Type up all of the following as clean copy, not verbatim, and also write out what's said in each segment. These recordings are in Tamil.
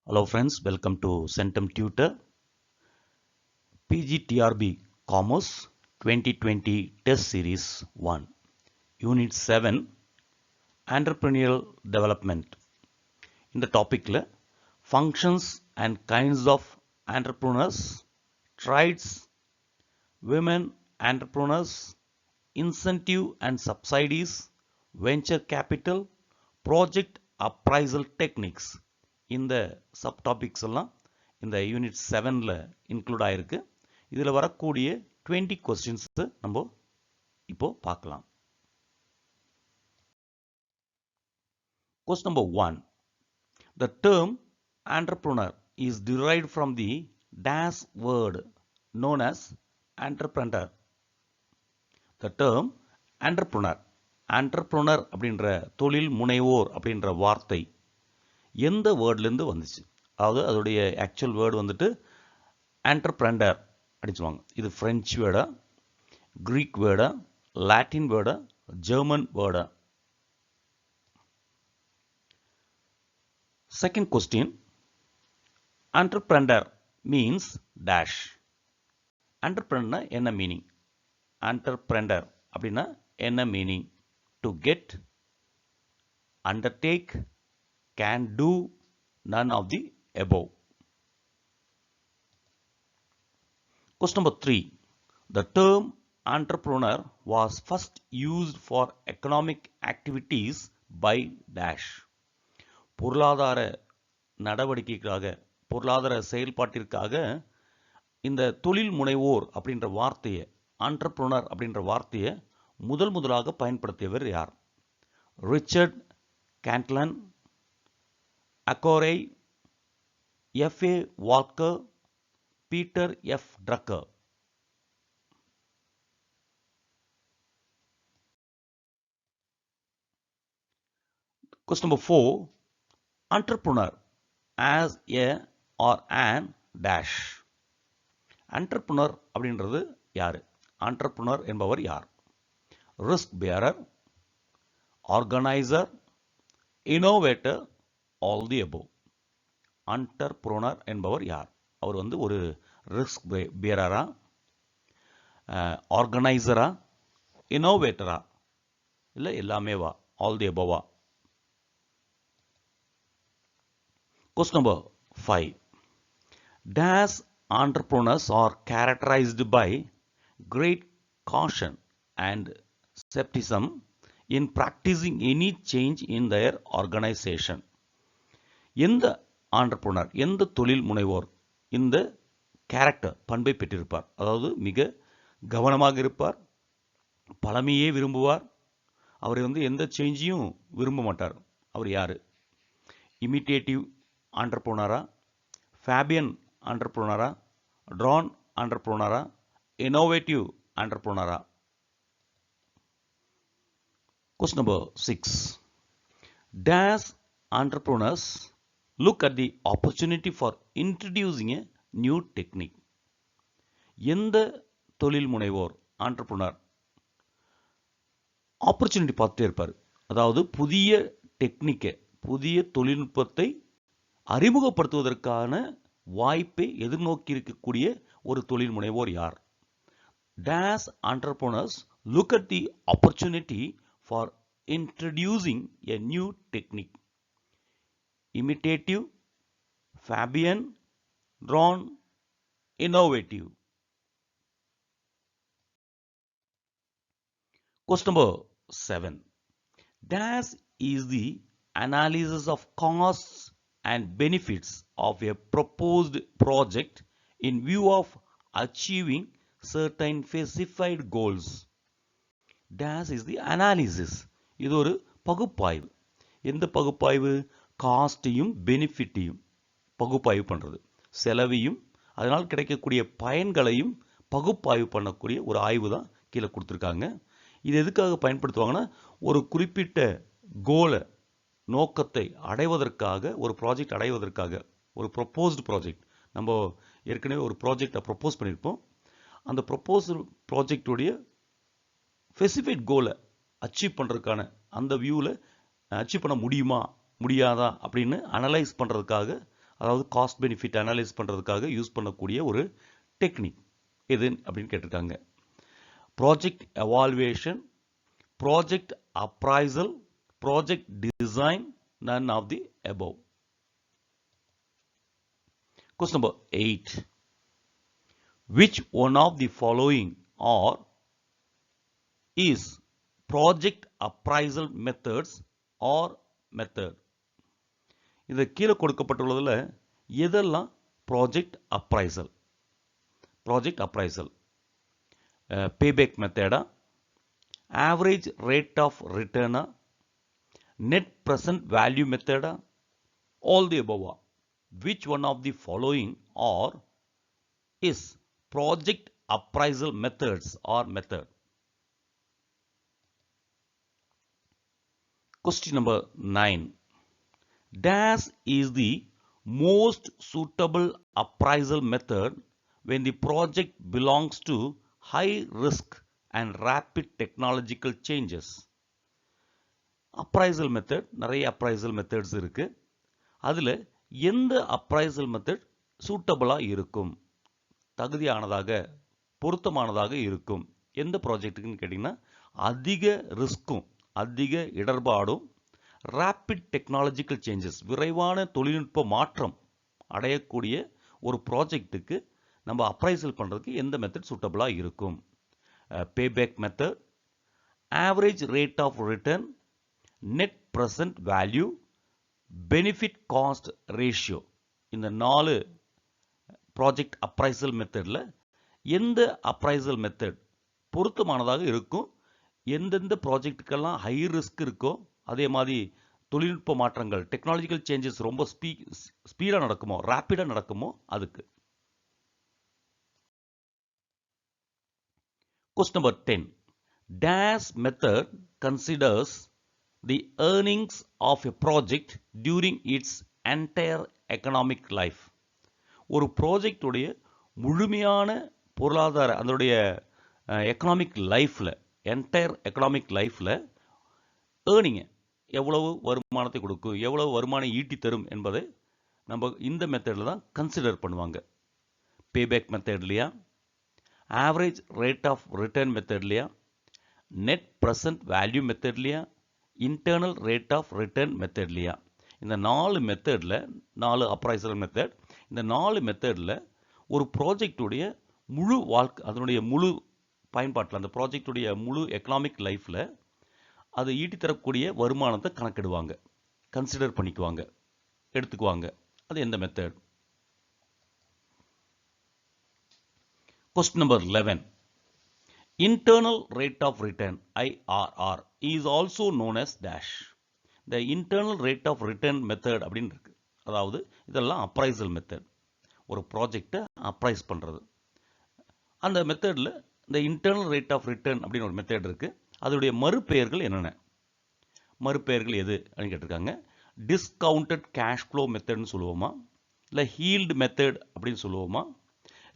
Hello friends, welcome to Centum Tutor PGTRB Commerce 2020 Test Series 1 Unit 7 Entrepreneurial Development. இந்த டாபிக்ல functions and kinds of entrepreneurs, traits, women entrepreneurs, incentive and subsidies, venture capital, project appraisal techniques. இந்த சப்டாபிக்ஸ் எல்லாம் இந்த யூனிட் 7ல இன்க்ளூட் ஆயிருக்கு. இதில் வரக்கூடிய 20 கொஸ்டின்ஸ் நம்ம இப்போ பார்க்கலாம். Question number 1. The term entrepreneur is derived from the dash word known as entrepreneur. The term entrepreneur அப்படின்ற தொழில் முனைவோர் அப்படின்ற வார்த்தை எந்த வேர்ட்லேருந்து வந்துச்சு? அதாவது அதோடைய ஆக்சுவல் வேர்டு வந்துட்டு ஆண்டர்பிரண்டர் அடிச்சுவாங்க. இது ஃப்ரெஞ்சு வேர்டா, கிரீக் வேர்டா, லாட்டின் வேர்டா, ஜெர்மன் வேர்டா? Second question, entrepreneur means dash. ஆண்டர்பிரண்டர்னா என்ன மீனிங்? ஆண்டர்பிரண்டர் அப்படின்னா என்ன meaning? To get, undertake, can do, none of the above. Question number 3. The term entrepreneur was first used for economic activities by dash. பொருளாதார நடவடிக்கைக்காக, பொருளாதார செயல்பாட்டிற்காக இந்த தொழில் முனைவோர் அப்படின்ற வார்த்தையை, entrepreneur அப்படின்ற வார்த்தையை முதலாக பயன்படுத்தியவர் யார்? Richard Cantillon, Accorey, F.A. Walker, Peter F. Drucker. Question number 4. Entrepreneur as a or an dash. Entrepreneur அப்படின்றது யாரு? Entrepreneur என்பவர் யார்? Risk bearer, organizer, innovator, all the above. Entrepreneur என்பவர் யார்? அவர் வந்து ஒரு ரிஸ்க் பியரரா, ஆர்கனைசரா, இன்னோவேட்டரா, இல்லை எல்லாமே வா? ஆல் தி அபவா? Question number 5. Dash entrepreneurs are characterized by great caution and skepticism in practicing any change in their organization. எந்த ஆண்டர்பிரனர், எந்த தொழில் முனைவோர் இந்த கேரக்டர் பண்பை பெற்றிருப்பார்? அதாவது மிக கவனமாக இருப்பார், பழமையே விரும்புவார், அவர் வந்து எந்த சேஞ்சையும் விரும்ப மாட்டார். அவர் யாரு? இமிட்டேட்டிவ் ஆண்டர்பிரனரா, ஃபேபியன் ஆண்டர்பிரனரா, ட்ரான் ஆண்டர்பிரனரா, இன்னோவேட்டிவ் ஆண்டர்பிரனரா? Question number 6. Dash entrepreneurs look at the opportunity for introducing a new technique. எந்த தொழில் முனைவோர் ஆண்டர்பிரனர் ஆப்பர்ச்சுனிட்டி பார்த்துட்டே இருப்பார். அதாவது புதிய டெக்னிக்கை, புதிய தொழில்நுட்பத்தை அறிமுகப்படுத்துவதற்கான வாய்ப்பை எதிர்நோக்கி இருக்கக்கூடிய ஒரு தொழில் முனைவோர் யார்? Dash entrepreneurs look at the opportunity for introducing a new technique. Imitative, Fabian, Ron, innovative. Question number 7. Dash is the analysis of costs and benefits of a proposed project in view of achieving certain specified goals. Dash is the analysis. இது ஒரு பகுப்பாய்வு. எந்த பகுப்பாய்வு? காஸ்டையும் பெனிஃபிட்டையும் பகுப்பாய்வு பண்ணுறது, செலவையும் அதனால் கிடைக்கக்கூடிய பயன்களையும் பகுப்பாய்வு பண்ணக்கூடிய ஒரு ஆய்வு தான் கீழே கொடுத்துருக்காங்க. இது எதுக்காக பயன்படுத்துவாங்கன்னா, ஒரு குறிப்பிட்ட கோலை, நோக்கத்தை அடைவதற்காக, ஒரு ப்ராஜெக்ட் அடைவதற்காக, ஒரு ப்ரொப்போஸ்டு ப்ராஜெக்ட், நம்ம ஏற்கனவே ஒரு ப்ராஜெக்டை ப்ரொப்போஸ் பண்ணியிருப்போம். அந்த ப்ரொப்போஸ்டு ப்ராஜெக்டுடைய ஸ்பெசிஃபைட் கோலை அச்சீவ் பண்ணுறதுக்கான, அந்த வியூவில் அச்சீவ் பண்ண முடியுமா முடியாதா அப்படின்னு அனலைஸ் பண்ணுறதுக்காக அதாவது காஸ்ட் பெனிஃபிட் அனலைஸ் பண்ணுறதுக்காக யூஸ் பண்ணக்கூடிய ஒரு டெக்னிக் எது அப்படின்னு கேட்டிருக்காங்க. Project evaluation, project appraisal, project design, none of the above. Question number 8. Which one of the following is project appraisal methods or method? இந்த கீழே கொடுக்கப்பட்டுள்ளதுல எதெல்லாம் project appraisal? Project appraisal payback மெத்தடா, ஆவரேஜ் ரேட் ஆஃப் ரிட்டர்னா, net present value method, all the above. Which one of the following is project appraisal methods or method? Question number 9. Dash is the most suitable appraisal method when the project belongs to high risk and rapid technological changes. Appraisal method, நிறைய அப்ரைசல் மெத்தட்ஸ் இருக்கு. அதில் எந்த அப்ரைசல் மெத்தட் சூட்டபிளாக இருக்கும், தகுதியானதாக, பொருத்தமானதாக இருக்கும் எந்த ப்ராஜெக்ட்டுக்குன்னு கேட்டிங்கன்னா, அதிக ரிஸ்க்கும் அதிக இடர்பாடும் ரேப்பிட் டெக்னாலஜிக்கல் சேஞ்சஸ், விரைவான தொழில்நுட்ப மாற்றம் அடையக்கூடிய ஒரு ப்ராஜெக்ட்டுக்கு நம்ம அப்ரைசல் பண்ணுறதுக்கு எந்த மெத்தட் சூட்டபிளாக இருக்கும்? Payback method, average rate of return, net present value, benefit cost ratio. இந்த 4 ப்ராஜெக்ட் அப்ரைசல் மெத்தடில் எந்த அப்ரைசல் மெத்தட் பொருத்தமானதாக இருக்கும்? எந்தெந்த ப்ராஜெக்ட்டுக்கெல்லாம் ஹை ரிஸ்க் இருக்கோ, அதே மாதிரி தொழில்நுட்ப மாற்றங்கள், டெக்னாலஜிக்கல் சேஞ்சஸ் ரொம்ப ஸ்பீடாக நடக்குமோ, ரேப்பிடாக நடக்குமோ அதுக்கு. Question number 10. Dash method considers the earnings of a project during its entire economic life. ஒரு ப்ராஜெக்டுடைய முழுமையான பொருளாதார, அதனுடைய எக்கனாமிக் லைஃப்பில், என்டையர் எக்கனாமிக் லைஃப்பில் ஏர்னிங்கை எவ்வளவு வருமானத்தை கொடுக்கும், எவ்வளவு வருமானம் ஈட்டி தரும் என்பதை நம்ம இந்த மெத்தடில் தான் கன்சிடர் பண்ணுவாங்க. பேபேக் மெத்தட்லையா, ஆவரேஜ் ரேட் ஆஃப் ரிட்டர்ன் மெத்தட்லையா, நெட் ப்ரெசன்ட் வேல்யூ மெத்தட்லையா, இன்டர்னல் ரேட் ஆஃப் ரிட்டர்ன் மெத்தட்லையா? இந்த 4 மெத்தடில், 4 அப்ரைசல் மெத்தட், இந்த 4 மெத்தடில் ஒரு ப்ராஜெக்டுடைய முழு வாழ்க்கை, அதனுடைய முழு பயன்பாட்டில், அந்த ப்ராஜெக்டுடைய முழு எக்கனாமிக் லைஃப்பில் அது ஈட்டி தரக்கூடிய வருமானத்தை கணக்கிடுவாங்க, கன்சிடர் பண்ணிக்குவாங்க, எடுத்துக்குவாங்க. அது எந்த method? Question number 11. Internal rate of return, IRR, is also known as dash. The internal rate of return method அப்படின்னு இருக்கு. அதாவது இதெல்லாம் அப்ரைசல் மெத்தட், ஒரு ப்ராஜெக்டை அப்ரைஸ் பண்ணுறது. அந்த மெத்தடில் இந்த இன்டர்னல் ரேட் ஆஃப் ரிட்டர்ன் அப்படின்னு ஒரு மெத்தட் இருக்கு. அதோடைய மறுபெயர்கள் என்னென்ன? மறுபெயர்கள் எது அப்படின்னு கேட்டிருக்காங்க. டிஸ்கவுண்டட் கேஷ் ஃப்ளோ மெத்தட்னு சொல்லுவோமா, இல்லை ஹீல்டு மெத்தட் அப்படின்னு சொல்லுவோமா,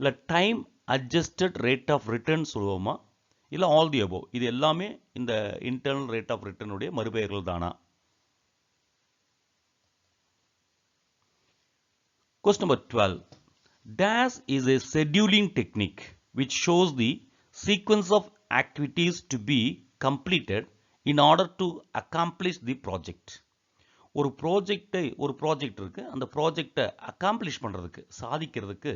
இல்லை time adjusted rate of return சொல்லுவோமா, இல்லை ஆல் தி அபோவ்? இது எல்லாமே இந்த இன்டர்னல் ரேட் ஆஃப் ரிட்டர்னுடைய மறுபெயர்கள் தானா? Question number 12. Dash is a scheduling technique which shows the sequence of activities to be completed in order to accomplish the project. ஒரு ப்ராஜெக்ட் இருக்கு, அந்த ப்ராஜெக்டை அக்காம்ப்ளிஷ் பண்ணுறதுக்கு, சாதிக்கிறதுக்கு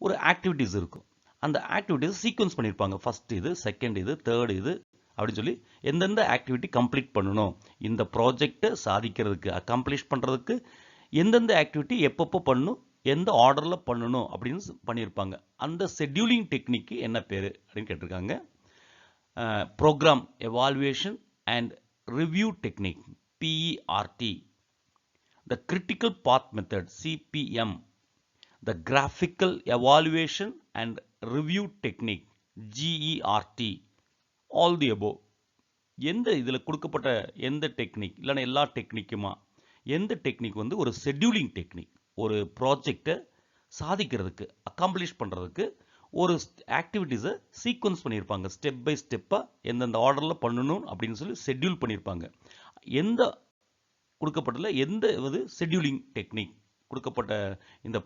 ஒரு ஆக்டிவிட்டிஸ் இருக்கும். அந்த ஆக்டிவிட்டிஸ் சீக்வன்ஸ் பண்ணியிருப்பாங்க. ஃபர்ஸ்ட் இது, செகண்ட் இது, தேர்ட் இது அப்படின்னு சொல்லி எந்தெந்த ஆக்டிவிட்டி கம்ப்ளீட் பண்ணணும், இந்த ப்ராஜெக்டை சாதிக்கிறதுக்கு, அக்காம்ப்ளிஷ் பண்ணுறதுக்கு எந்தெந்த ஆக்டிவிட்டி எப்பப்போ பண்ணணும், எந்த ஆர்டரில் பண்ணணும் அப்படின்னு பண்ணியிருப்பாங்க. அந்த ஷெட்யூலிங் டெக்னிக்கு என்ன பேர் அப்படின்னு கேட்டிருக்காங்க. Program evaluation and review technique, PERT. The critical path method, CPM. The graphical evaluation and review technique, GERT. All the above. எந்த இதில் கொடுக்கப்பட்ட எந்த டெக்னிக், இல்லைன்னா எல்லா டெக்னிக்குமா, எந்த டெக்னிக் வந்து ஒரு ஷெட்யூலிங் டெக்னிக், ஒரு ப்ராஜெக்டை சாதிக்கிறதுக்கு, அக்காம்ப்ளிஷ் பண்ணுறதுக்கு ஒரு ஆக்டிவிட்டீஸை சீக்வன்ஸ் பண்ணியிருப்பாங்க. ஸ்டெப் பை ஸ்டெப்பாக எந்தெந்த ஆர்டரில் பண்ணணும் அப்படின்னு சொல்லி ஷெட்யூல் பண்ணியிருப்பாங்க. எந்த கொடுக்கப்பட்டதில் எந்த இது ஷெட்யூலிங் டெக்னிக் கொடுக்கப்பட்ட இந்த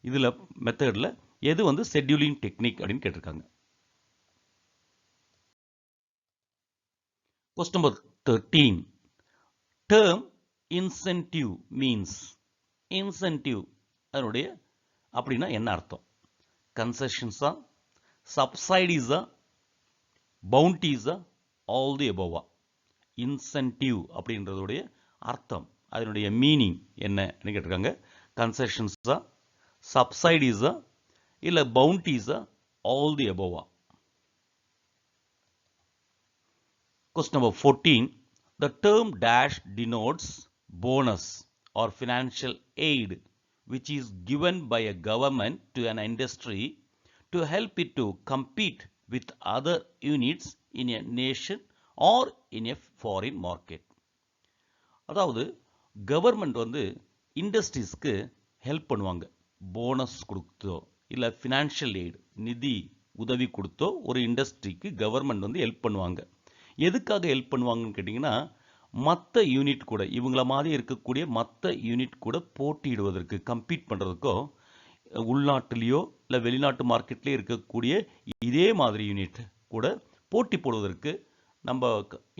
இதில் மெத்தடில் எது வந்து ஷெட்யூலிங் டெக்னிக் அப்படின்னு கேட்டிருக்காங்க. Question number 13. Term incentive means. Incentive அதனுடைய அப்படின்னா என்ன அர்த்தம்? கன்செஷன்ஸா, சப்சைடிஸா, பவுண்டீஸா, ஆல் தி எபோவா? இன்சென்டிவ் அப்படின்றதுடைய அர்த்தம், அதனுடைய மீனிங் என்னன்னு கேட்டிருக்காங்க. கன்செஷன்ஸா, சப்சைடிஸா, இல்லை பவுண்டீஸா, all the எபோவா? Question number 14. The term dash denotes bonus or financial aid which is given by a government to an industry to help it to compete with other units in a nation or in a foreign market. அதாவது கவர்மெண்ட் வந்து இண்டஸ்ட்ரீஸ்க்கு ஹெல்ப் பண்ணுவாங்க. போனஸ் கொடுத்தோ இல்லை ஃபினான்ஷியல் எய்டு நிதி உதவி கொடுத்தோ ஒரு இண்டஸ்ட்ரிக்கு கவர்மெண்ட் வந்து ஹெல்ப் பண்ணுவாங்க. எதுக்காக ஹெல்ப் பண்ணுவாங்கன்னு கேட்டிங்கன்னா, மற்ற யூனிட் கூட இவங்கள மாதிரி இருக்கக்கூடிய மற்ற யூனிட் கூட போட்டியிடுவதற்கு, கம்பீட் பண்ணுறதுக்கோ, உள்நாட்டிலேயோ இல்லை வெளிநாட்டு மார்க்கெட்லேயே இருக்கக்கூடிய இதே மாதிரி யூனிட் கூட போட்டி போடுவதற்கு நம்ம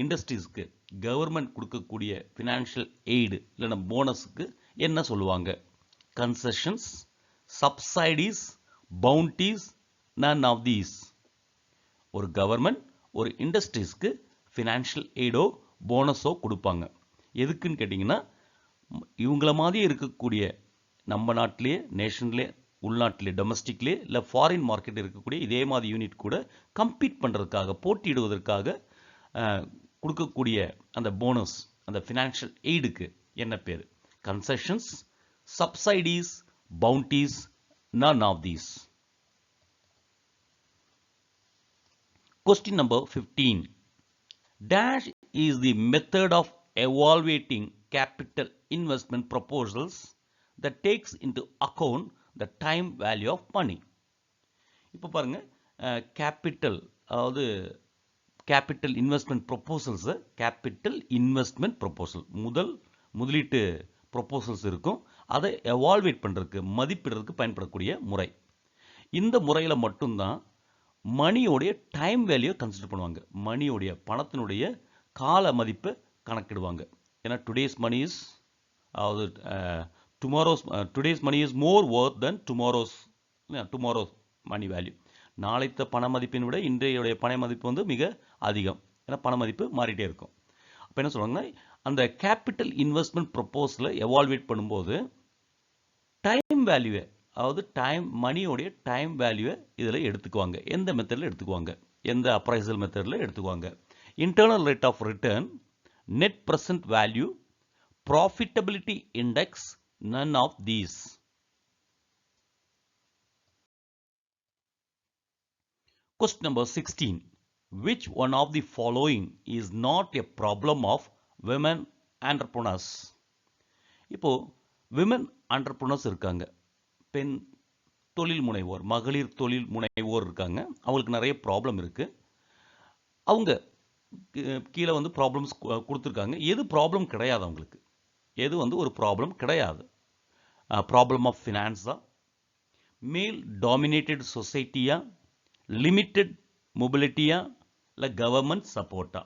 இண்டஸ்ட்ரீஸ்க்கு கவர்மெண்ட் கொடுக்கக்கூடிய ஃபினான்ஷியல் எய்டு இல்லைன்னா போனஸுக்கு என்ன சொல்லுவாங்க? Concessions, subsidies, bounties, none of these. ஒரு கவர்மெண்ட் ஒரு இண்டஸ்ட்ரீஸ்க்கு ஃபினான்ஷியல் எய்டோ போனஸோ கொடுப்பாங்க. எதுக்குன்னு கேட்டிங்கன்னா, இவங்கள மாதிரி இருக்கக்கூடிய நம்ம நாட்டிலே, நேஷன்லே, உள்நாட்டிலே, டொமஸ்டிக்லே இல்லை ஃபாரின் மார்க்கெட் இருக்கக்கூடிய இதே மாதிரி யூனிட் கூட கம்பீட் பண்ணுறதுக்காக, போட்டியிடுவதற்காக கொடுக்கக்கூடிய அந்த போனஸ், அந்த ஃபினான்ஷியல் எய்டுக்கு என்ன பேர்? Concessions, subsidies, bounties, none of these. Question number 15. Dash is the method of evaluating capital investment proposals that takes into account the time value of money. இப்போ பாருங்க, கேபிட்டல், அதாவது capital investment proposals, capital investment proposal, முதலீட்டு ப்ரொபோசல்ஸ் இருக்கும். அதை எவால்வேட் பண்ணுறதுக்கு, மதிப்பிடுறதுக்கு பயன்படக்கூடிய முறை. இந்த முறையில் மட்டும்தான் மணியோடைய டைம் வேல்யூ கன்சிடர் பண்ணுவாங்க. மணியோடைய, பணத்தினுடைய கால மதிப்பை கணக்கிடுவாங்க. ஏன்னா டுடேஸ் மணி இஸ், அதாவது today's money is more worth than tomorrow's money value. நாளைத்த பண மதிப்பினை விட இன்றைய பண மதிப்பு வந்து மிக அதிகம். ஏன்னா பண மதிப்பு மாறிட்டே இருக்கும். அப்போ என்ன சொல்லுவாங்கன்னா, அந்த கேபிட்டல் இன்வெஸ்ட்மெண்ட் ப்ரொபோசலை எவால்வேட் பண்ணும்போது டைம் வேல்யூவை, அதாவது மணியோடைய டைம் வேல்யூவை இதில் எடுத்துக்குவாங்க. எந்த மெத்தடில் எடுத்துக்குவாங்க? எந்த அப்ரைசல் மெத்தடில் எடுத்துக்குவாங்க? Internal rate of return, net present value, profitability index, none of these. Question number 16. Which one of the following is not a problem of women entrepreneurs? இப்போ women entrepreneurs இருக்காங்க, பெண் தொழில் முனைவோர், மகளிர் தொழில் முனைவோர் இருக்காங்க. அவங்களுக்கு நிறைய ப்ராப்ளம் இருக்கு. அவங்க கீழே வந்து ப்ராப்ளம்ஸ் கொடுத்துருக்காங்க. எது ப்ராப்ளம் கிடையாது அவங்களுக்கு? எது வந்து ஒரு ப்ராப்ளம் கிடையாது? ப்ராப்ளம் ஆஃப் ஃபினான்ஸா, மேல் டாமினேட்டட் சொசைட்டியா, லிமிட்டட் மொபிலிட்டியா, இல்லை கவர்மெண்ட் சப்போர்ட்டா?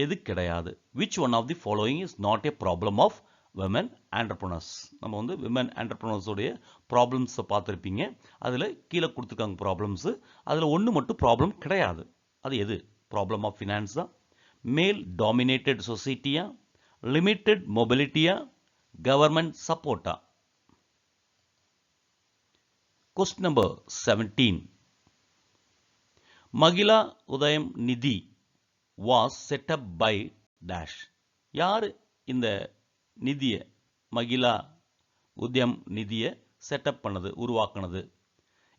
எது கிடையாது? Which one of the following is not a problem of women entrepreneurs? நம்ம வந்து விமன் ஆண்டர்பிரனர்ஸோடைய ப்ராப்ளம்ஸை பார்த்துருப்பீங்க. அதில் கீழே கொடுத்துருக்காங்க ப்ராப்ளம்ஸு. அதில் ஒன்று மட்டும் ப்ராப்ளம் கிடையாது. அது எது? ப்ராப்ளம் ஆஃப் ஃபினான்ஸா, மேல் டாமினேட்டட் சொசைட்டியா, லிமிட்டட் மொபிலிட்டியா, கவர்மெண்ட் சப்போர்ட்டா? Question number 17. Mahila Udayam Nidhi was set up by dash. யார் இந்த நிதியை, மகிழா உதயம் நிதியை செட்டப் பண்ணது, உருவாக்குனது?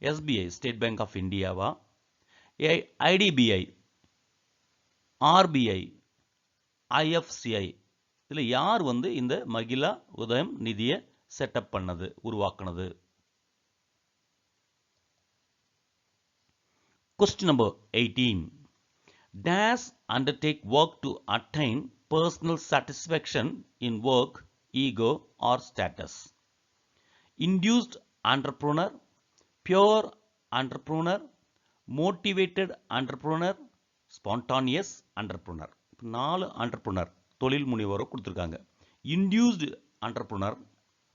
எஸ்பிஐ, ஸ்டேட் பேங்க் ஆஃப் இந்தியாவா, ஐடிபிஐ, ஆர்பிஐ, ஐஎஃப்சிஐ? இதில் யார் வந்து இந்த மகிழா உதயம் நிதியை செட்டப் பண்ணது, உருவாக்குனது? Question number 18. Dash undertake work to attain personal satisfaction in work, ego or status? induced entrepreneur, pure entrepreneur, motivated entrepreneur, spontaneous entrepreneur. 4 entrepreneur தொழில் முனைவோரை கொடுத்திருக்காங்க. induced entrepreneur,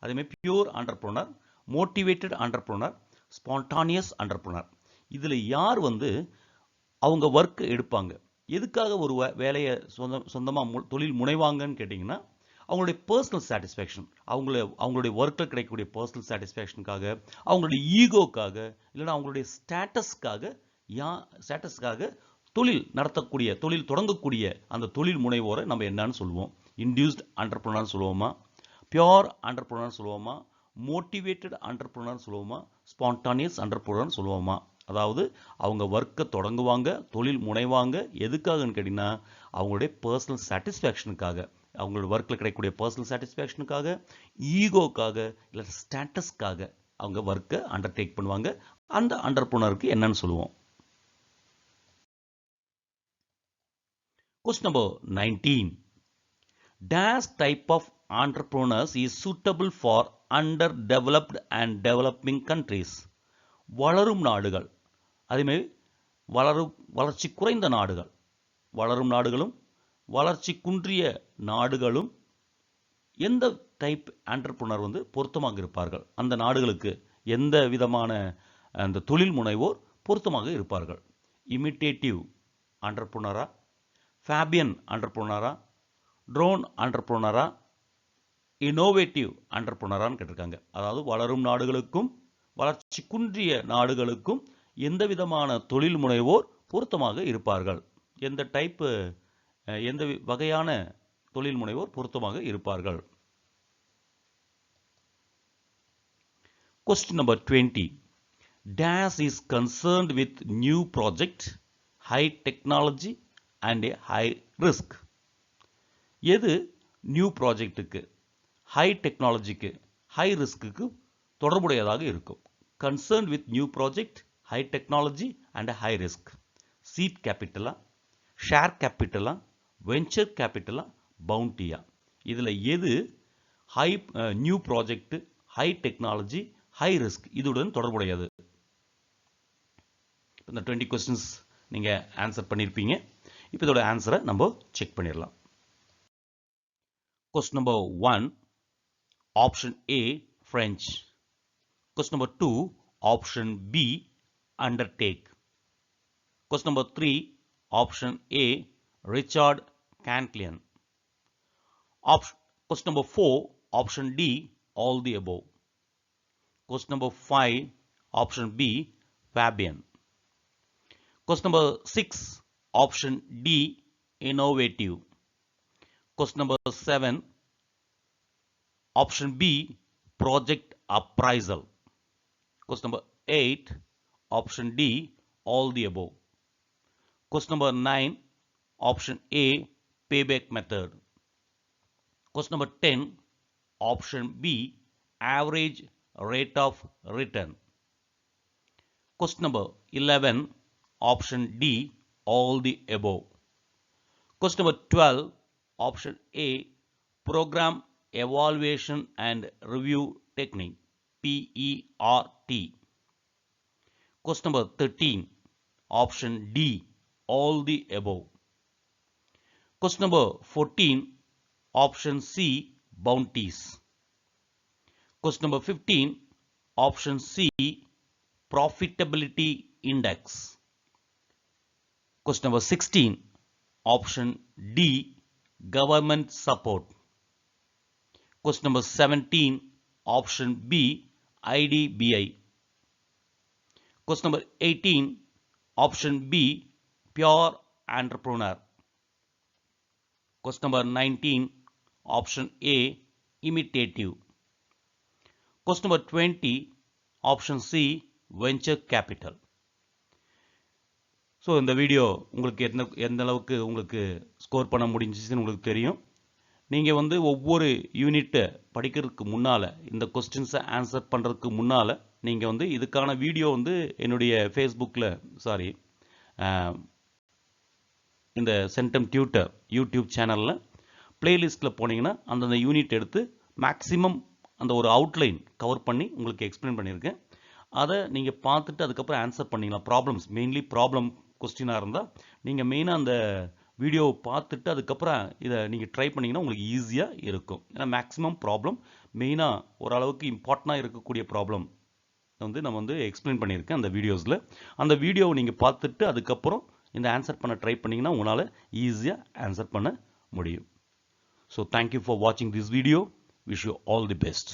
அதேமாதிரி pure entrepreneur, motivated entrepreneur, spontaneous entrepreneur. இதுல யார் வந்து அவங்க ஒர்க் எடுப்பாங்க, எதுக்காக ஒரு வேலையை சொந்தமா தொழில் முனைவாங்கன்னு கேட்டிங்கன்னா, அவங்களுடைய பர்சனல் சாட்டிஸ்ஃபேக்ஷன், அவங்களுடைய ஒர்க்கில் கிடைக்கக்கூடிய பர்சனல் சாட்டிஸ்ஃபேக்ஷனுக்காக, அவங்களுடைய ஈகோக்காக, இல்லைன்னா அவங்களுடைய ஸ்டேட்டஸ்க்காக தொழில் நடத்தக்கூடிய, தொழில் தொடங்கக்கூடிய அந்த தொழில் முனைவோரை நம்ம என்னன்னு சொல்லுவோம்? இன்டியூஸ்ட் ஆண்டர்பிரனர் சொல்லுவோமா, பியோர் ஆண்டர்பிரனர் சொல்லுவோமா, மோட்டிவேட்டட் ஆண்டர்பிரனர் சொல்லுவோமா, ஸ்பான்டானியஸ் ஆண்டர்பிரனர் சொல்லுவோமா? அதாவது அவங்க ஒர்க்கை தொடங்குவாங்க, தொழில் முனைவாங்க, எதுக்காகன்னு கேட்டிங்கன்னா அவங்களுடைய பர்சனல் சாட்டிஸ்ஃபேக்ஷனுக்காக, அவங்களோட ஒர்க்கில் கிடைக்கக்கூடிய பர்சனல் சாட்டிஸ்ஃபேக்ஷனுக்காக, ஈகோக்காக, இல்லை ஸ்டேட்டஸ்க்காக அவங்க ஒர்க்கை அண்டர்டேக் பண்ணுவாங்க. அந்த ஆண்டர்பிரனருக்கு என்னன்னு சொல்லுவோம்? Question number 19. Dash type of entrepreneurs is suitable for underdeveloped and developing countries? வளரும் நாடுகள், அதேமாதிரி வளர்ச்சி குறைந்த நாடுகள், வளரும் நாடுகளும் வளர்ச்சி குன்றிய நாடுகளும் எந்த டைப் ஆண்டர்பிரனர் வந்து பொருத்தமாக இருப்பார்கள்? அந்த நாடுகளுக்கு எந்த விதமான அந்த தொழில் முனைவோர் பொருத்தமாக இருப்பார்கள்? இமிட்டேட்டிவ் ஆண்டர்பிரனரா, ஃபேபியன் ஆண்டர்பிரனரா, ட்ரோன் ஆண்டர்பிரனரா, இன்னோவேட்டிவ் ஆண்டர்பிரனரான்னு கேட்டிருக்காங்க. அதாவது வளரும் நாடுகளுக்கும் வளர்ச்சி குன்றிய நாடுகளுக்கும் எந்த விதமான தொழில் முனைவோர் பொருத்தமாக இருப்பார்கள்? எந்த வகையான தொழில் முனைவோர் பொருத்தமாக இருப்பார்கள்? Question number 20. Dash is concerned with new project, high technology and a high risk. எது நியூ ப்ராஜெக்ட்டுக்கு, ஹை டெக்னாலஜிக்கு, ஹை ரிஸ்க்கு தொடர்புடையதாக இருக்கும்? Concern with new project, high technology and high risk. Seed கேபிட்டலா, ஷேர் கேபிட்டலா, வெஞ்சர் கேபிட்டலா, பவுண்டியா? இதில் எது new project, high technology, high risk இதுடன் தொடர்புடையது? இந்த 20 கொஸ்டின்ஸ் நீங்கள் ஆன்சர் பண்ணியிருப்பீங்க. இப்போ இதோட ஆன்சரை நம்ம செக் பண்ணிடலாம். Question number 1, option A, French. Question number 2, option B, undertake. Question number 3, option A, Richard Cantillon. Question number 4, option D, all the above. Question number 5, option B, Fabian. Question number 6, option D, innovative. Question number 7, option B, project appraisal. Question number 8, option D, all the above. Question number 9, option A, payback method. Question number 10, option B, average rate of return. Question number 11, option D, all the above. Question number 12, option A, program evaluation and review technique, PERT. Question number 13, option D, all the above. Question number 14, option C, bounties. Question number 15, option C, profitability index. Question number 16, option D, government support. Question number 17, option B, IDBI. Question number 18, option B, pure entrepreneur. Question number 19, option A, imitative. Question number 20, option C, venture capital. So இந்த வீடியோ உங்களுக்கு எந்த அளவுக்கு உங்களுக்கு ஸ்கோர் பண்ண முடிஞ்சிச்சுன்னு உங்களுக்கு தெரியும். நீங்கள் வந்து ஒவ்வொரு யூனிட்டை படிக்கிறதுக்கு முன்னால், இந்த கொஸ்டின்ஸை ஆன்சர் பண்ணுறதுக்கு முன்னால் நீங்கள் வந்து இதுக்கான வீடியோ வந்து என்னுடைய ஃபேஸ்புக்கில் இந்த சென்டம் டியூட்டர் யூடியூப் சேனலில் பிளேலிஸ்ட்டில் போனீங்கன்னா அந்தந்த யூனிட் எடுத்து மேக்ஸிமம் அந்த ஒரு அவுட்லைன் கவர் பண்ணி உங்களுக்கு எக்ஸ்பிளைன் பண்ணியிருக்கேன். அதை நீங்கள் பார்த்துட்டு அதுக்கப்புறம் ஆன்சர் பண்ணிக்கலாம். ப்ராப்ளம்ஸ் மெயின்லி ப்ராப்ளம் கொஸ்டினாக இருந்தால் நீங்கள் மெயினாக அந்த வீடியோவை பார்த்துட்டு அதுக்கப்புறம் இதை நீங்கள் ட்ரை பண்ணிங்கன்னா உங்களுக்கு ஈஸியாக இருக்கும். ஏன்னா மேக்ஸிமம் ப்ராப்ளம் மெயினாக ஓரளவுக்கு இம்பார்ட்டண்ட்டாக இருக்கக்கூடிய ப்ராப்ளம் நம்ம எக்ஸ்பிளைன் பண்ணியிருக்கேன் அந்த வீடியோஸில். அந்த வீடியோவை நீங்கள் பார்த்துட்டு அதுக்கப்புறம் இந்த ஆன்சர் பண்ண ட்ரை பண்ணிங்கன்னா உங்களால் ஈஸியாக ஆன்சர் பண்ண முடியும். ஸோ தேங்க்யூ ஃபார் வாட்சிங் this video. Wish you all the best.